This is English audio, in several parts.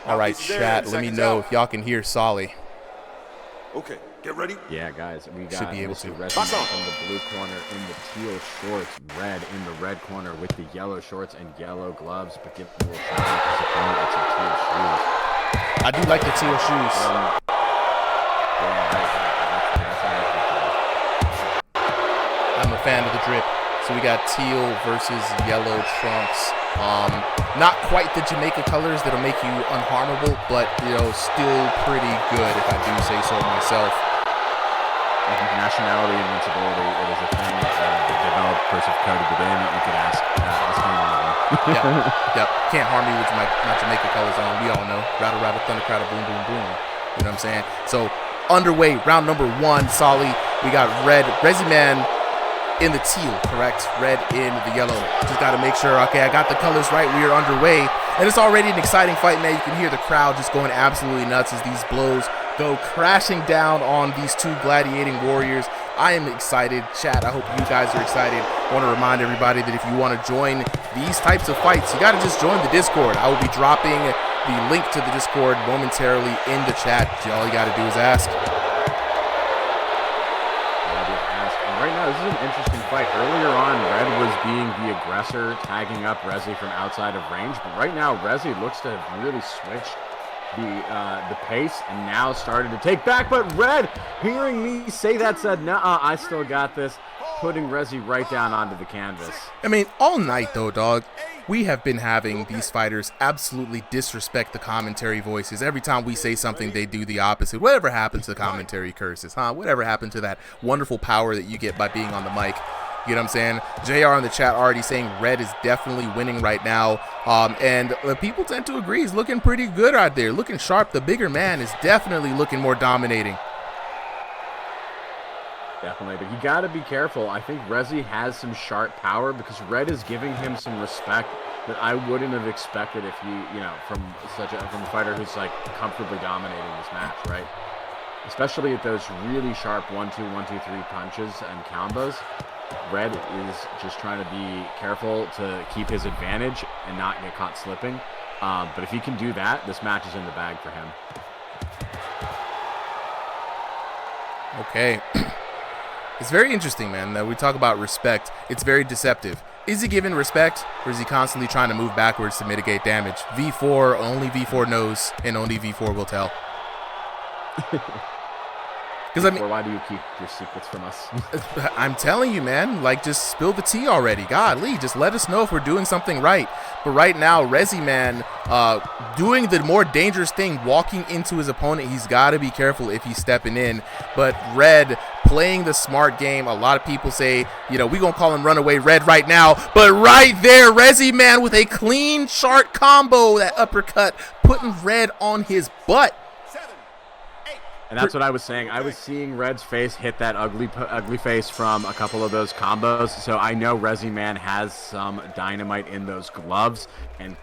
All right, chat, let me know if y'all can hear Solly. Okay, get ready. Yeah, guys, we got Should be able Mr. to. Rezzyman from the blue corner in the teal shorts, Red in the red corner with the yellow shorts and yellow gloves, but give a little shout out to his opponent with some teal shoes. I do like the teal shoes. I'm a fan of the drip. So we got teal versus yellow trunks. Not quite the Jamaica colors that'll make you unharmable, but still pretty good if I do say so myself. I think nationality and invincibility, it is a thing that the developers have coded it in. You could ask anyone. Yep. Can't harm me with my Jamaica colors on. We all know. Rattle, rattle, thunder, cratter, boom, boom, boom. You know what I'm saying? So underway, round number 1, Solly. We got Rezzyman in the teal, correct? Red in the yellow. Just got to make sure, okay, I got the colors right. We are underway. And it's already an exciting fight, man. You can hear the crowd just going absolutely nuts as these blows go crashing down on these two gladiating warriors. I am excited. Chat, I hope you guys are excited. I want to remind everybody that if you want to join these types of fights, you got to just join the Discord. I will be dropping the link to the Discord momentarily in the chat. All you got to do is ask. Right now, this is an interesting fight. Earlier on, Red was being the aggressor, tagging up Rezzy from outside of range. But right now, Rezzy looks to have really switched the pace and now started to take back. But Red, hearing me say that, said, "Nuh-uh, I still got this," putting Rezzy right down onto the canvas. I mean, all night, though, dog, we have been having these fighters absolutely disrespect the commentary voices. Every time we say something, they do the opposite. Whatever happened to the commentary curses, huh? Whatever happened to that wonderful power that you get by being on the mic? You know what I'm saying? JR in the chat already saying Red is definitely winning right now. And people tend to agree. He's looking pretty good out there. Looking sharp. The bigger man is definitely looking more dominating. Definitely, but you got to be careful. I think Rezzy has some sharp power because Red is giving him some respect that I wouldn't have expected if from a fighter who's like comfortably dominating this match, right? Especially at those really sharp 1-2, 1-2, 3 punches and combos. Red is just trying to be careful to keep his advantage and not get caught slipping. But if he can do that, this match is in the bag for him. Okay. It's very interesting, man, that we talk about respect. It's very deceptive. Is he giving respect, or is he constantly trying to move backwards to mitigate damage? V4, only V4 knows, and only V4 will tell. Because I mean, why do you keep your secrets from us? I'm telling you, man, like, just spill the tea already. Golly, just let us know if we're doing something right. But right now, Rezzyman doing the more dangerous thing, walking into his opponent. He's got to be careful if he's stepping in. But Red playing the smart game. A lot of people say, we're going to call him Runaway Red right now. But right there, Rezzyman with a clean, sharp combo, that uppercut, putting Red on his butt. And that's what I was saying. I was seeing Red's face hit that ugly face from a couple of those combos. So I know Rezzyman has some dynamite in those gloves. And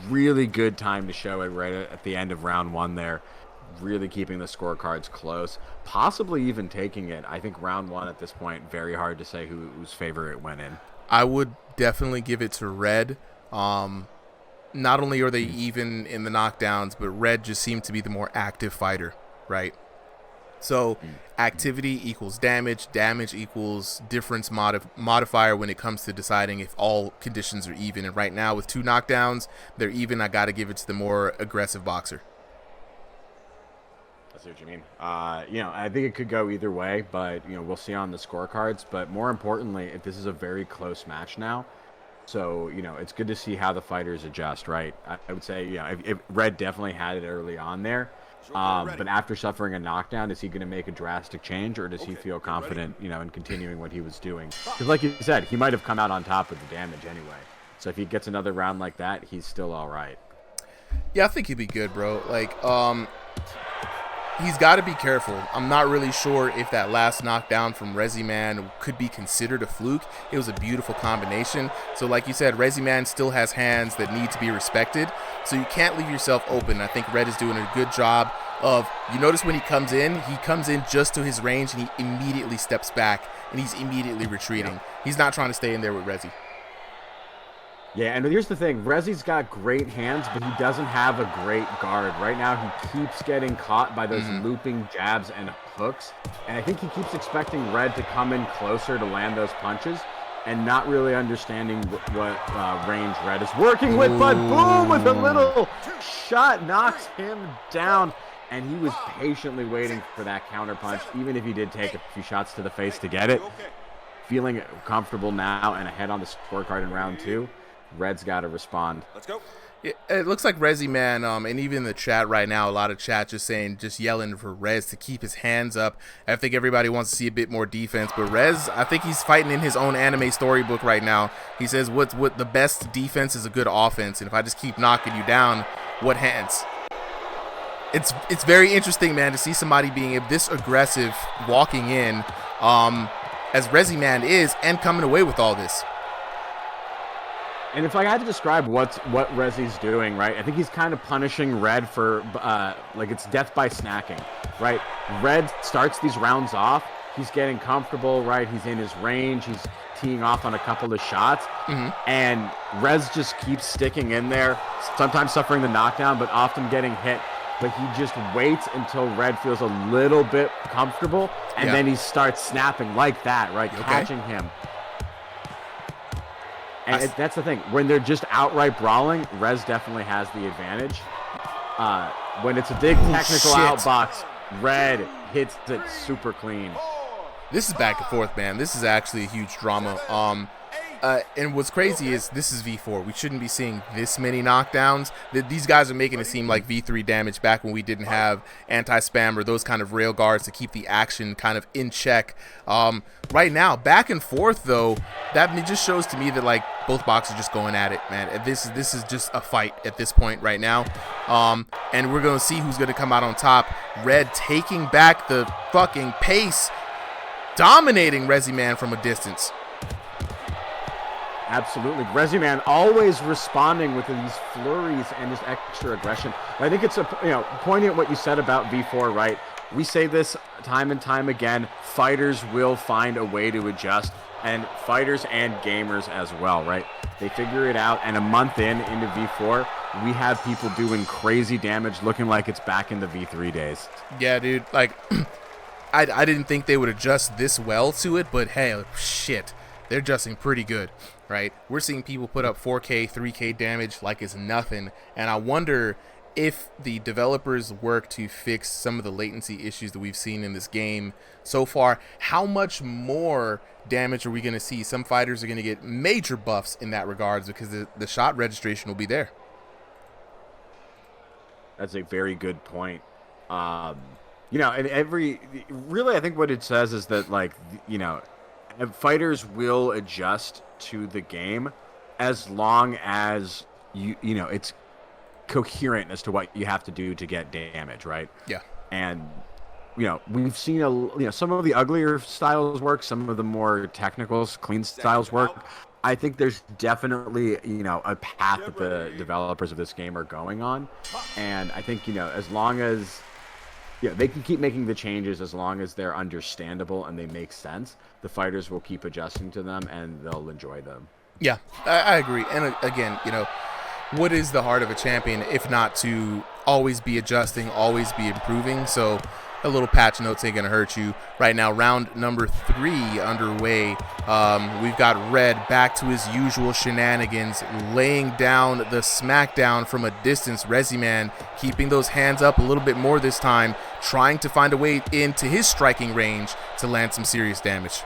really good time to show it right at the end of round 1 there. Really keeping the scorecards close. Possibly even taking it. I think round 1 at this point, very hard to say whose favor it went in. I would definitely give it to Red. Not only are they even in the knockdowns, but Red just seemed to be the more active fighter, right? So activity equals damage, damage equals difference modifier when it comes to deciding if all conditions are even. And right now with 2 knockdowns, they're even. I got to give it to the more aggressive boxer. I see what you mean. I think it could go either way, but we'll see on the scorecards. But more importantly, this is a very close match now. So, it's good to see how the fighters adjust, right? I would say, if Red definitely had it early on there. But after suffering a knockdown, is he going to make a drastic change, or does he feel confident, in continuing what he was doing? Because like you said, he might have come out on top with the damage anyway. So if he gets another round like that, he's still all right. Yeah, I think he'd be good, bro. Like, he's got to be careful. I'm not really sure if that last knockdown from Rezzyman could be considered a fluke. It was a beautiful combination. So like you said, Rezzyman still has hands that need to be respected. So you can't leave yourself open. I think Red is doing a good job of, you notice when he comes in just to his range and he immediately steps back and he's immediately retreating. He's not trying to stay in there with Rezzy. Yeah, and here's the thing. Rezzy's got great hands, but he doesn't have a great guard. Right now, he keeps getting caught by those looping jabs and hooks. And I think he keeps expecting Red to come in closer to land those punches and not really understanding what range Red is working with. But boom, with a little shot, knocks him down. And he was patiently waiting for that counter punch, even if he did take a few shots to the face to get it. Feeling comfortable now and ahead on the scorecard in round 2. Red's got to respond. Let's go. It looks like Rezzyman, and even in the chat right now, a lot of chat just yelling for Rez to keep his hands up. I think everybody wants to see a bit more defense, but Rez, I think he's fighting in his own anime storybook right now. He says, what the best defense is a good offense, and if I just keep knocking you down, what hands? It's very interesting, man, to see somebody being this aggressive walking in, as Rezzyman is, and coming away with all this. And if I had to describe what Rezzy's doing, right, I think he's kind of punishing Red for, like, it's death by snacking, right? Red starts these rounds off. He's getting comfortable, right? He's in his range. He's teeing off on a couple of shots. And Rez just keeps sticking in there, sometimes suffering the knockdown, but often getting hit. But he just waits until Red feels a little bit comfortable, and then he starts snapping like that, right? Catching him. And that's the thing. When they're just outright brawling, Rez definitely has the advantage. When it's a big technical outbox, Red hits it super clean. This is back and forth, man. This is actually a huge drama. And what's crazy is this is V4. We shouldn't be seeing this many knockdowns. These guys are making it seem like V3 damage back when we didn't have anti-spam or those kind of rail guards to keep the action kind of in check. Right now, back and forth, though, that just shows to me that, like, both boxers just going at it, man. This is just a fight at this point right now. And we're going to see who's going to come out on top. Red taking back the fucking pace, dominating Rezzyman from a distance. Absolutely. Rezzyman always responding with these flurries and this extra aggression. I think it's pointing at what you said about V4, right? We say this time and time again. Fighters will find a way to adjust, and fighters and gamers as well, right? They figure it out, and a month into V4, we have people doing crazy damage looking like it's back in the V3 days. Yeah, dude. Like, I didn't think they would adjust this well to it, but hey, shit. They're adjusting pretty good, right? We're seeing people put up 4K, 3K damage like it's nothing. And I wonder if the developers work to fix some of the latency issues that we've seen in this game so far, how much more damage are we going to see? Some fighters are going to get major buffs in that regards because the shot registration will be there. That's a very good point. And really, I think what it says is that, like, fighters will adjust to the game as long as it's coherent as to what you have to do to get damage, right? Yeah. And we've seen some of the uglier styles work, some of the more technical, clean styles work. I think there's definitely a path that the developers of this game are going on, and I think as long as they can keep making the changes as long as they're understandable and they make sense. The fighters will keep adjusting to them and they'll enjoy them. Yeah, I agree. And again, what is the heart of a champion if not to always be adjusting, always be improving? So a little patch notes ain't gonna hurt you. Right now, round number 3 underway. We've got Red back to his usual shenanigans, laying down the smackdown from a distance. Rezzyman keeping those hands up a little bit more this time, trying to find a way into his striking range to land some serious damage.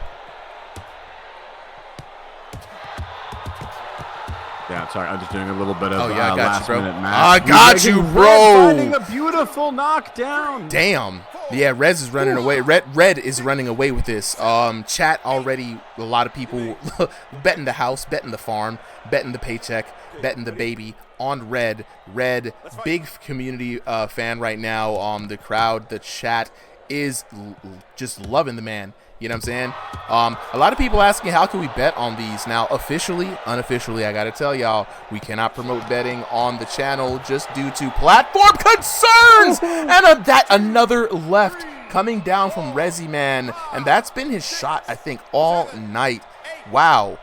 Yeah, sorry, I'm just doing a little bit of I got you, bro. math. I got you, bro. Finding a beautiful knockdown. Damn. Yeah, Rez is running away. Red is running away with this. Chat already, a lot of people betting the house, betting the farm, betting the paycheck, betting the baby on Red. Red, big community fan right now. The crowd, the chat is just loving the man. You know what I'm saying? A lot of people asking how can we bet on these. Now, officially, unofficially, I got to tell y'all, we cannot promote betting on the channel just due to platform concerns. And another left coming down from Rezzyman. And that's been his shot, I think, all night. Wow.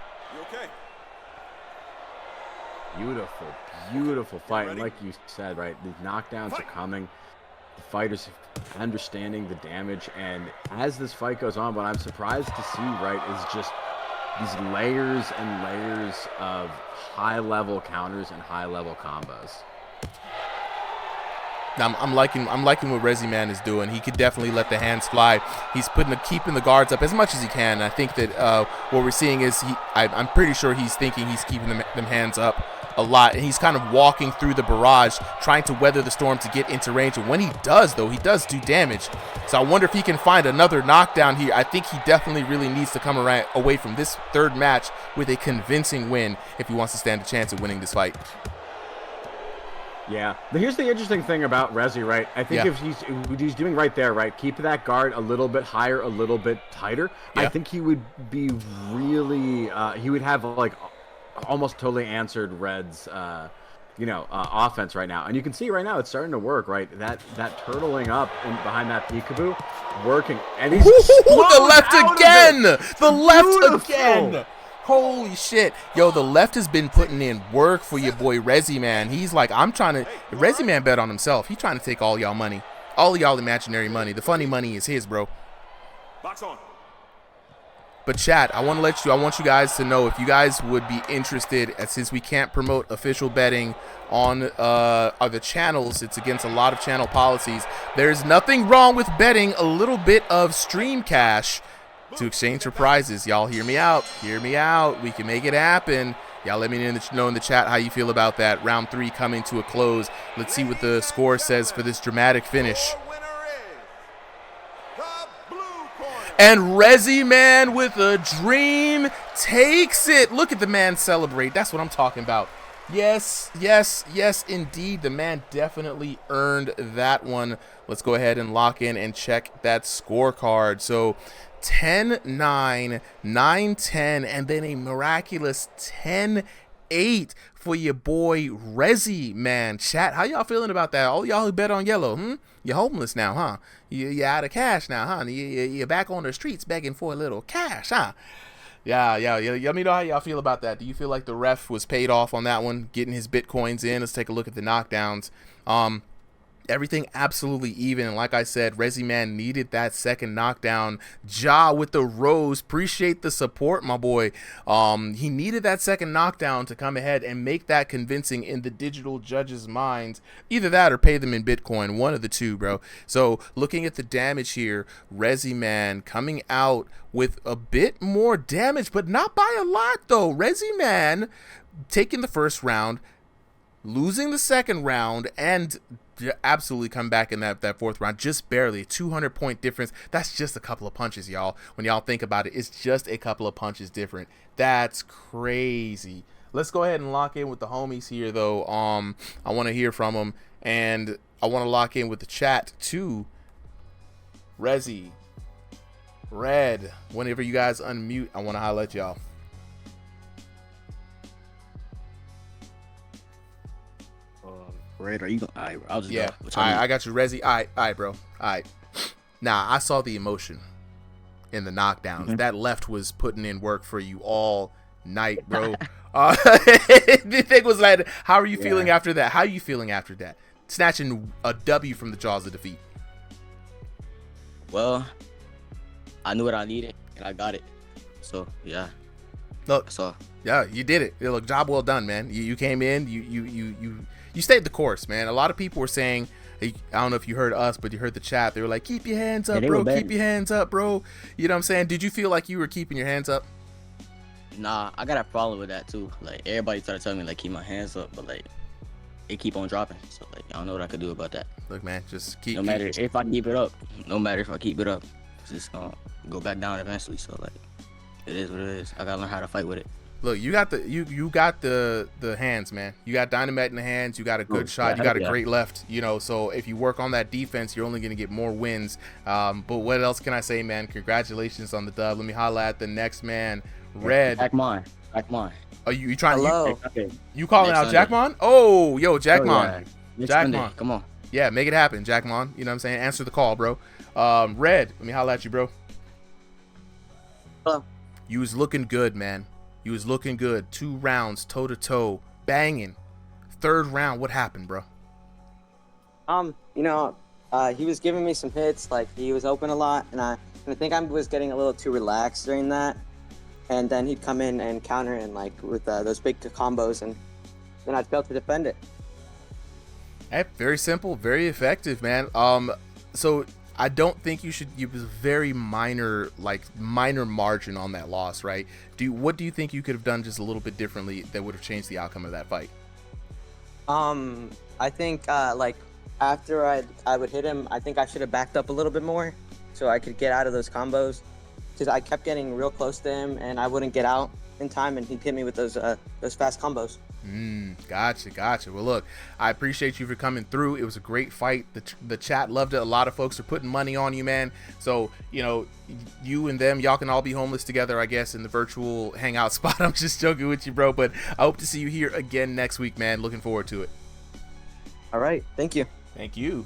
beautiful, beautiful fight. And like you said, right, the knockdowns are coming. The fighters understanding the damage. And as this fight goes on, what I'm surprised to see, right, is just these layers and layers of high-level counters and high-level combos. Now, I'm liking what Rezzyman is doing. He could definitely let the hands fly. He's keeping the guards up as much as he can. I think that what we're seeing is I'm pretty sure he's thinking he's keeping them hands up a lot, and he's kind of walking through the barrage, trying to weather the storm to get into range. And when he does, though, he does do damage. So I wonder if he can find another knockdown here. I think he definitely really needs to come away from this third match with a convincing win if he wants to stand a chance at winning this fight. Yeah, but here's the interesting thing about Rezzy, right? I think if he's doing right there, right, keep that guard a little bit higher, a little bit tighter. I think he would be really, he would have like almost totally answered Red's, offense right now. And you can see right now it's starting to work, right? That turtling up behind that peekaboo, working, and he's the left again, the left again. Holy shit. Yo, the left has been putting in work for your boy Rezzyman. He's like, Rezzyman bet on himself. He's trying to take all y'all money. All y'all imaginary money. The funny money is his, bro. Box on. But chat, I want you guys to know if you guys would be interested, since we can't promote official betting on the channels, it's against a lot of channel policies. There's nothing wrong with betting a little bit of stream cash to exchange for prizes. Y'all hear me out. Hear me out. We can make it happen. Y'all let me know in the chat how you feel about that. Round 3 coming to a close. Let's see what the score says for this dramatic finish. And Rezzyman with a dream takes it. Look at the man celebrate. That's what I'm talking about. Yes, yes, yes, indeed. The man definitely earned that one. Let's go ahead and lock in and check that scorecard. So 10-9, 9-10, and then a miraculous 10-8 for your boy Rezzyman. Chat, how y'all feeling about that? All y'all who bet on yellow, You're homeless now, huh? You're out of cash now, huh? You're back on the streets begging for a little cash, huh? Yeah. Let me know how y'all feel about that. Do you feel like the ref was paid off on that one, getting his Bitcoins in? Let's take a look at the knockdowns. Everything absolutely even, and like I said, Rezzyman needed that second knockdown. Ja with the rose, appreciate the support, my boy. He needed that second knockdown to come ahead and make that convincing in the digital judges' minds. Either that or pay them in Bitcoin, one of the two, bro. So looking at the damage here, Rezzyman coming out with a bit more damage, but not by a lot though. Rezzyman taking the first round, losing the second round, and absolutely come back in that fourth round, just barely. 200-point difference. That's just a couple of punches, y'all. When y'all think about it, it's just a couple of punches different. That's crazy. Let's go ahead and lock in with the homies here, though. I want to hear from them, and I want to lock in with the chat too. Rezzy, Red, whenever you guys unmute, I want to highlight y'all. Red, are you? I'll just go. I got you, Rezzy. All right, bro. All right. Nah, I saw the emotion in the knockdowns. That left was putting in work for you all night, bro. The thing was like, how are you feeling after that? How are you feeling after that? Snatching a W from the jaws of defeat. Well, I knew what I needed, and I got it. So, yeah. Look, so yeah, you did it. Look, job well done, man. You came in, you stayed the course, man. A lot of people were saying, I don't know if you heard us, but you heard the chat. They were like, keep your hands up, bro. Keep your hands up, bro. You know what I'm saying? Did you feel like you were keeping your hands up? Nah, I got a problem with that too. Like, everybody started telling me like keep my hands up, but like it keep on dropping. So like I don't know what I could do about that. Look, man, just keep. No matter if I keep it up, it's just gonna go back down eventually. So like it is what it is. I gotta learn how to fight with it. Look, you got the hands, man. You got dynamite in the hands. You got a good shot. You got a great left. You know, so if you work on that defense, you're only gonna get more wins. But what else can I say, man? Congratulations on the dub. Let me holla at the next man, Red. Jackmon. Are you trying? You calling next out Sunday. Jackmon? Oh, yo, Jackmon. Jackmon, come on. Yeah, make it happen, Jackmon. You know what I'm saying? Answer the call, bro. Red, let me holla at you, bro. Hello. You was looking good, man. You was looking good. 2 rounds, toe to toe, banging. Third round, what happened, bro? You know, he was giving me some hits, like he was open a lot, and I think I was getting a little too relaxed during that. And then he'd come in and counter and like with those big combos, and then I'd fail to defend it. Hey, very simple, very effective, man. So I don't think you should. It was a very minor margin on that loss, right? What do you think you could have done just a little bit differently that would have changed the outcome of that fight? I think like after I would hit him, I think I should have backed up a little bit more so I could get out of those combos, because I kept getting real close to him and I wouldn't get out in time, and he'd hit me with those fast combos. Gotcha. Well, look, I appreciate you for coming through. It was a great fight. The chat loved it. A lot of folks are putting money on you, man. So, you know, you and them, y'all can all be homeless together, I guess, in the virtual hangout spot. I'm just joking with you, bro. But I hope to see you here again next week, man. Looking forward to it. All right. Thank you. Thank you.